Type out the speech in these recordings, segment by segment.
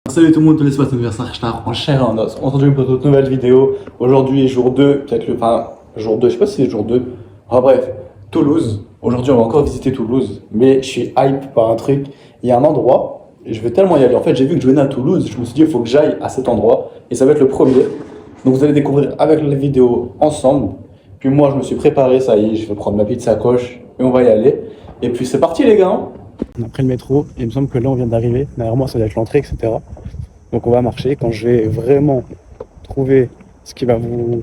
Salut tout le monde, tous les soirs anniversaire, je en chair et en os. On se retrouve pour toute nouvelle vidéo. Aujourd'hui, jour 2, peut-être jour 2, je sais pas si c'est jour 2. Enfin bref, Toulouse. Aujourd'hui, on va encore visiter Toulouse. Mais je suis hype par un truc. Il y a un endroit, et je veux tellement y aller. En fait, j'ai vu que je venais à Toulouse, je me suis dit, il faut que j'aille à cet endroit. Et ça va être le premier. Donc vous allez découvrir avec la vidéo ensemble. Puis moi, je me suis préparé, ça y est, je vais prendre ma petite sacoche et on va y aller. Et puis c'est parti les gars. On a pris le métro, et il me semble que là on vient d'arriver. Derrière moi, ça va être l'entrée, etc. Donc on va marcher. Quand je vais vraiment trouver ce qui va vous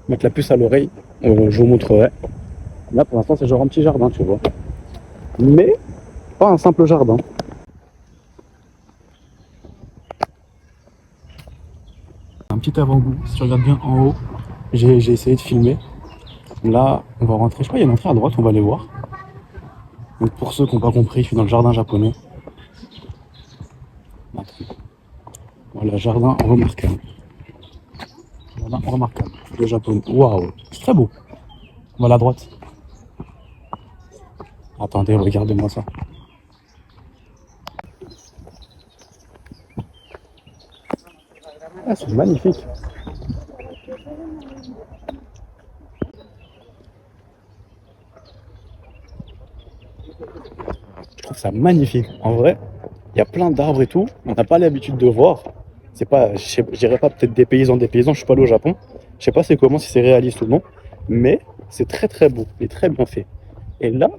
mettre la puce à l'oreille, je vous montrerai. Là pour l'instant c'est genre un petit jardin, tu vois. Mais pas un simple jardin. Un petit avant-goût, si tu regardes bien en haut, j'ai essayé de filmer. Là on va rentrer, je crois qu'il y a une entrée à droite, on va aller voir. Donc pour ceux qui n'ont pas compris, je suis dans le jardin japonais. Voilà, jardin remarquable. Jardin remarquable, le Japon. Waouh, c'est très beau. On va à la droite. Attendez, regardez-moi ça. Ah, c'est magnifique. Je trouve ça magnifique. En vrai, il y a plein d'arbres et tout. On n'a pas l'habitude de voir. C'est pas, je dirais pas peut-être des paysans. Je suis pas allé au Japon. Je sais pas c'est comment, si c'est réaliste ou non. Mais c'est très très beau et très bien fait. Et là,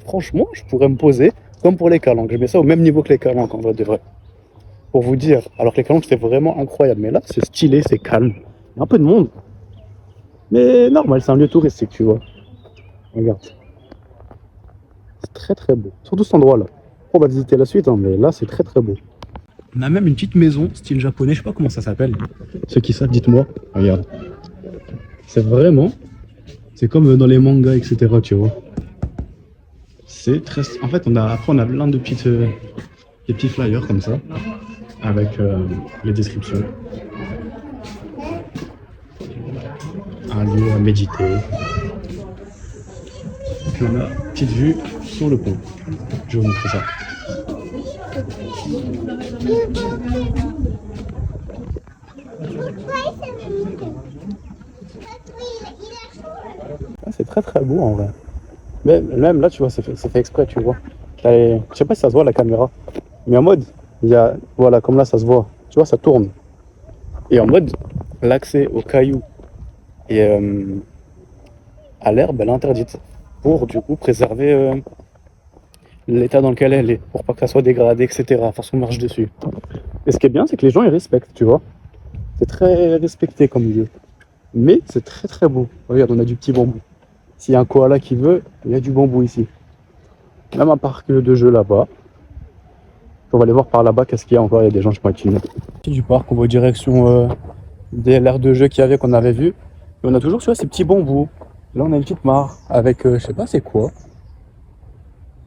franchement, je pourrais me poser comme pour les calanques. Je mets ça au même niveau que les calanques en vrai de vrai. Pour vous dire, alors que les calanques c'est vraiment incroyable. Mais là, c'est stylé, c'est calme. Il y a un peu de monde. Mais normal, c'est un lieu touristique, tu vois. Regarde. C'est très très beau. Surtout cet endroit-là. On va visiter la suite, hein, mais là, c'est très très beau. On a même une petite maison, style japonais, je sais pas comment ça s'appelle. Ceux qui savent, dites-moi. Regarde. C'est vraiment... C'est comme dans les mangas, etc., tu vois. C'est très... En fait, après, on a plein de petites, des petits flyers comme ça, avec les descriptions. Un lieu à méditer. Puis on a une petite vue sur le pont. Je vais vous montrer ça. Ah, c'est très très beau en vrai. Mais même là, tu vois, c'est fait exprès, tu vois. Je sais pas si ça se voit la caméra, mais en mode, il y a, voilà, comme là, ça se voit. Tu vois, ça tourne. Et en mode, l'accès aux cailloux et à l'herbe, elle est interdite. Pour, du coup, préserver l'état dans lequel elle est, pour pas que ça soit dégradé, etc. Force qu'on marche dessus. Et ce qui est bien, c'est que les gens, ils respectent, tu vois. C'est très respecté comme lieu. Mais c'est très très beau. Regarde, on a du petit bambou. S'il y a un koala qui veut, il y a du bambou ici. Même un parc de jeux là-bas. On va aller voir par là-bas qu'est-ce qu'il y a encore. Il y a des gens qui vont être filmés. Du parc, on va en direction de l'aire de jeu qu'il y avait, qu'on avait vu. Et on a toujours, tu vois, ces petits bambous. Là, on a une petite mare avec, je sais pas c'est quoi.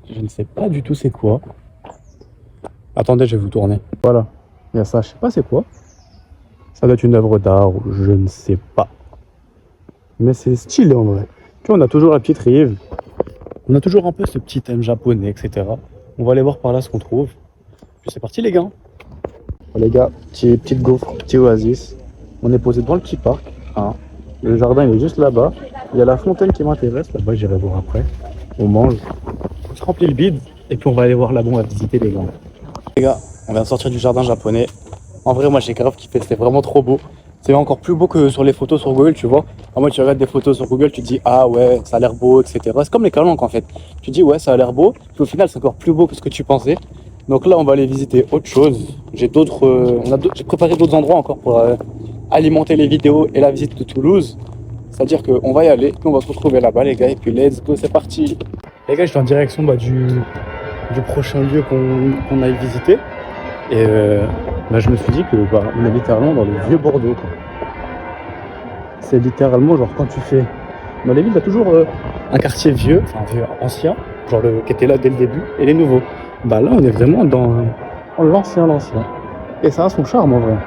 Je ne sais pas du tout c'est quoi. Attendez, je vais vous tourner. Voilà, il y a ça, je sais pas c'est quoi. Ça doit être une œuvre d'art ou je ne sais pas. Mais c'est stylé en vrai. Tu vois, on a toujours la petite rive. On a toujours un peu ce petit thème japonais, etc. On va aller voir par là ce qu'on trouve. Puis c'est parti les gars. Les gars, petite gaufre, petit oasis. On est posé devant le petit parc. Hein. Le jardin il est juste là-bas. Il y a la fontaine qui m'intéresse. Là-bas j'irai voir après. On mange. On se remplit le bide. Et puis on va aller voir là-bas, on va visiter les gars. Les gars, on vient de sortir du jardin japonais. En vrai moi j'ai grave kiffé, c'était vraiment trop beau. C'est encore plus beau que sur les photos sur Google, tu vois. En moi tu regardes des photos sur Google, tu te dis ah ouais, ça a l'air beau, etc. C'est comme les calanques en fait. Tu dis ouais, ça a l'air beau, puis au final c'est encore plus beau que ce que tu pensais. Donc là on va aller visiter autre chose. J'ai préparé d'autres endroits encore pour alimenter les vidéos et la visite de Toulouse. C'est-à-dire qu'on va y aller, puis on va se retrouver là-bas les gars, et puis let's go, c'est parti. Les gars, je suis en direction du prochain lieu qu'on aille visiter. Et je me suis dit que on est littéralement dans le vieux Bordeaux quoi. C'est littéralement genre quand tu fais dans les villes, il y a toujours un quartier vieux, enfin vieux ancien, genre qui était là dès le début, et les nouveaux. Bah là on est vraiment dans l'ancien. Et ça a son charme en vrai.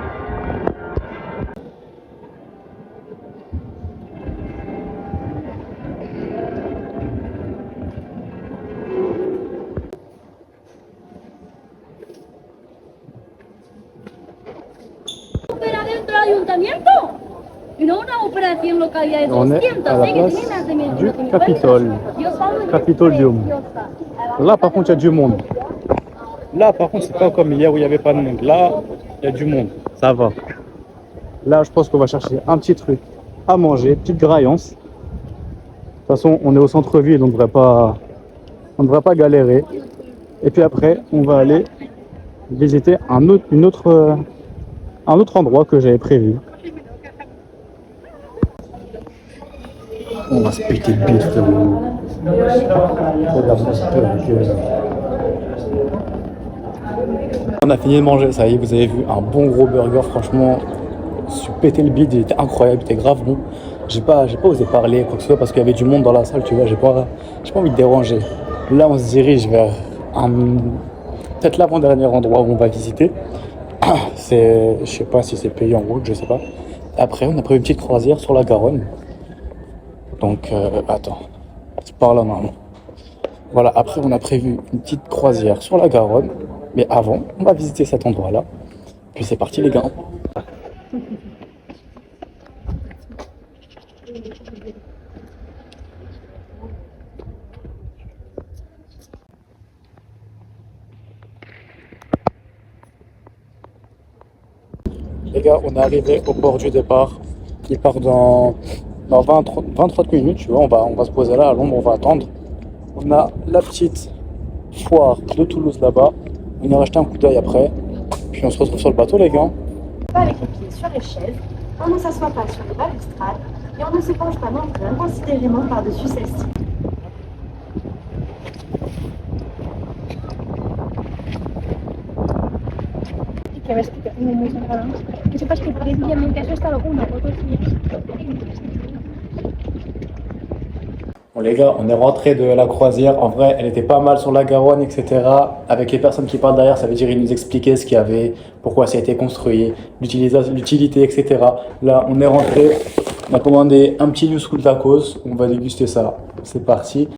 ayuntamiento. Una operación localidad de On est 200. à la place du Capitole. Capitolium. Là, par contre, il y a du monde. Là, par contre, c'est pas comme hier où il n'y avait pas de monde. Là, il y a du monde. Ça va. Là, je pense qu'on va chercher un petit truc à manger, petite graillance. De toute façon, on est au centre-ville, on ne devrait pas galérer. Et puis après, on va aller visiter un autre endroit que j'avais prévu. On va se péter le bide, frérot. On a fini de manger, ça y est, vous avez vu un bon gros burger, franchement, je suis pété le bide, il était incroyable, il était grave bon. J'ai pas osé parler quoi que ce soit parce qu'il y avait du monde dans la salle, tu vois, j'ai pas envie de déranger. Là, on se dirige vers peut-être l'avant-dernier endroit où on va visiter. Je sais pas si c'est payant en route, je sais pas. Après, on a pris une petite croisière sur la Garonne. Donc, attends, c'est par là normalement. Voilà, après on a prévu une petite croisière sur la Garonne. Mais avant, on va visiter cet endroit-là. Puis c'est parti les gars. Les gars, on est arrivé au port du départ. Il part dans 20-30 minutes, tu vois. On va se poser là à l'ombre, on va attendre. On a la petite foire de Toulouse là-bas. On ira jeter un coup d'œil après. Puis on se retrouve sur le bateau, les gars. Pas avec les pieds sur les chaises, on ne s'assoit pas sur les balustrades et on ne se penche pas non plus inconsidérément par-dessus celle-ci. Que ves que no muy cerrado. Que sepas que previamente has estado con una foto así. Bon les gars, on est rentré de la croisière. En vrai, elle était pas mal sur la Garonne, etc. Avec les personnes qui parlent derrière, ça veut dire ils nous expliquaient ce qu'il y avait, pourquoi ça a été construit, l'utilité, etc. Là, on est rentré. On a commandé un petit new school tacos. On va déguster ça. C'est parti.